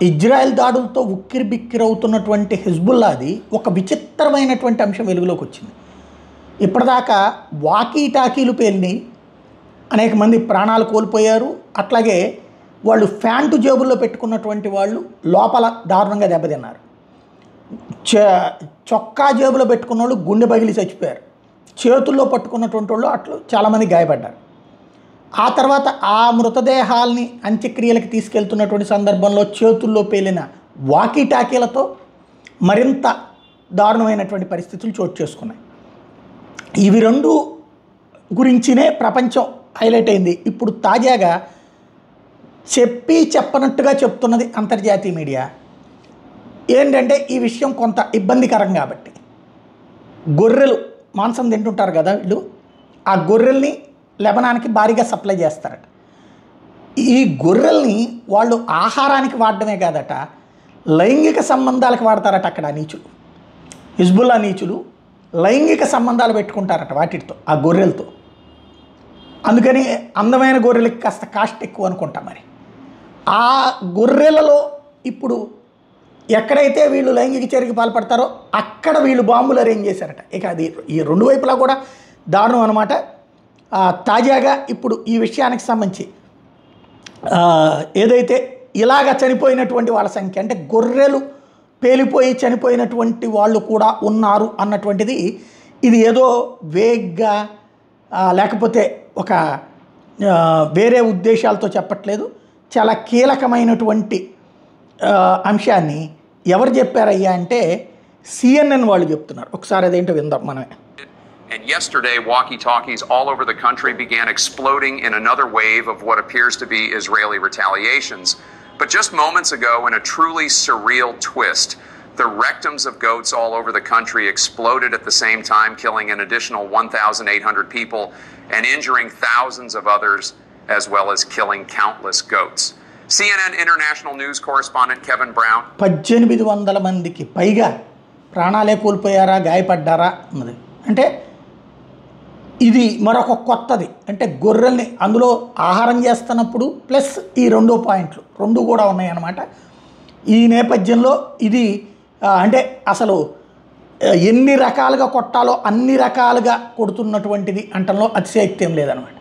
Israel దాడులతో ఉక్కిరిబిక్కిరవుతున్నటువంటి హిజ్బుల్లాది ఒక విచిత్రమైనటువంటి అంశం వెలుగులోకి వచ్చింది. ఇప్పటిదాకా వాకీ టాకీలు పేలినాయి, అనేక మంది ప్రాణాలు కోల్పోయారు. అట్లాగే వాళ్ళు ఫ్యాంటు జేబుల్లో పెట్టుకున్నటువంటి వాళ్ళు లోపల దారుణంగా దెబ్బతిన్నారు. చొక్కా జేబులో పెట్టుకున్న వాళ్ళు గుండె పగిలి చచ్చిపోయారు. చేతుల్లో పట్టుకున్నటువంటి వాళ్ళు అట్లు చాలామంది గాయపడ్డారు. ఆ తర్వాత ఆ మృతదేహాల్ని అంత్యక్రియలకు తీసుకెళ్తున్నటువంటి సందర్భంలో చేతుల్లో పేలిన వాకీ టాకీలతో మరింత దారుణమైనటువంటి పరిస్థితులు చోటు చేసుకున్నాయి. ఇవి రెండు గురించినే ప్రపంచం హైలైట్ అయింది. ఇప్పుడు తాజాగా చెప్పనట్టుగా చెప్తున్నది అంతర్జాతీయ మీడియా. ఏంటంటే ఈ విషయం కొంత ఇబ్బందికరం కాబట్టి, గొర్రెలు మాంసం తింటుంటారు కదా వీళ్ళు, ఆ గొర్రెల్ని లెబనాన్కి భారీగా సప్లై చేస్తారట. ఈ గొర్రెల్ని వాళ్ళు ఆహారానికి వాడడమే కాదట, లైంగిక సంబంధాలకు వాడతారట. అక్కడ నీచులు, హిజ్బుల్లా నీచులు లైంగిక సంబంధాలు పెట్టుకుంటారట వాటితో, ఆ గొర్రెలతో. అందుకని అందమైన గొర్రెలకి కాస్త కాస్ట్ ఎక్కువ అనుకుంటా. మరి ఆ గొర్రెలలో ఇప్పుడు ఎక్కడైతే వీళ్ళు లైంగిక చర్యకి పాల్పడతారో అక్కడ వీళ్ళు బాంబులు అరేంజ్ చేశారట. ఇక అది ఈ రెండు వైపులా కూడా దారుణం అనమాట. తాజాగా ఇప్పుడు ఈ విషయానికి సంబంధించి ఏదైతే ఇలాగ చనిపోయినటువంటి వాళ్ళ సంఖ్య, అంటే గొర్రెలు పేలిపోయి చనిపోయినటువంటి వాళ్ళు కూడా ఉన్నారు అన్నటువంటిది, ఇది ఏదో వేగ్గా లేకపోతే ఒక వేరే ఉద్దేశాలతో చెప్పట్లేదు. చాలా కీలకమైనటువంటి అంశాన్ని ఎవరు చెప్పారయ్యా అంటే CNN వాళ్ళు చెప్తున్నారు. ఒకసారి అదేంటో విందాం మనమే. And yesterday, walkie-talkies all over the country began exploding in another wave of what appears to be Israeli retaliations. But just moments ago, in a truly surreal twist, the rectums of goats all over the country exploded at the same time, killing an additional 1,800 people and injuring thousands of others, as well as killing countless goats. CNN international news correspondent Kevin Brown. 1800 మందికి పైగా ప్రాణాలే కోల్పోయారా, గాయపడ్డారా అన్నది. అంటే ఇది మరొక కొత్తది. అంటే గొర్రెల్ని అందులో ఆహారం చేస్తున్నప్పుడు ప్లస్ ఈ రెండో పాయింట్లు రెండు కూడా ఉన్నాయన్నమాట. ఈ నేపథ్యంలో ఇది అంటే అసలు ఎన్ని రకాలుగా కొట్టాలో అన్ని రకాలుగా కొడుతున్నటువంటిది అంటంలో అతిశయోక్తి ఏం లేదనమాట.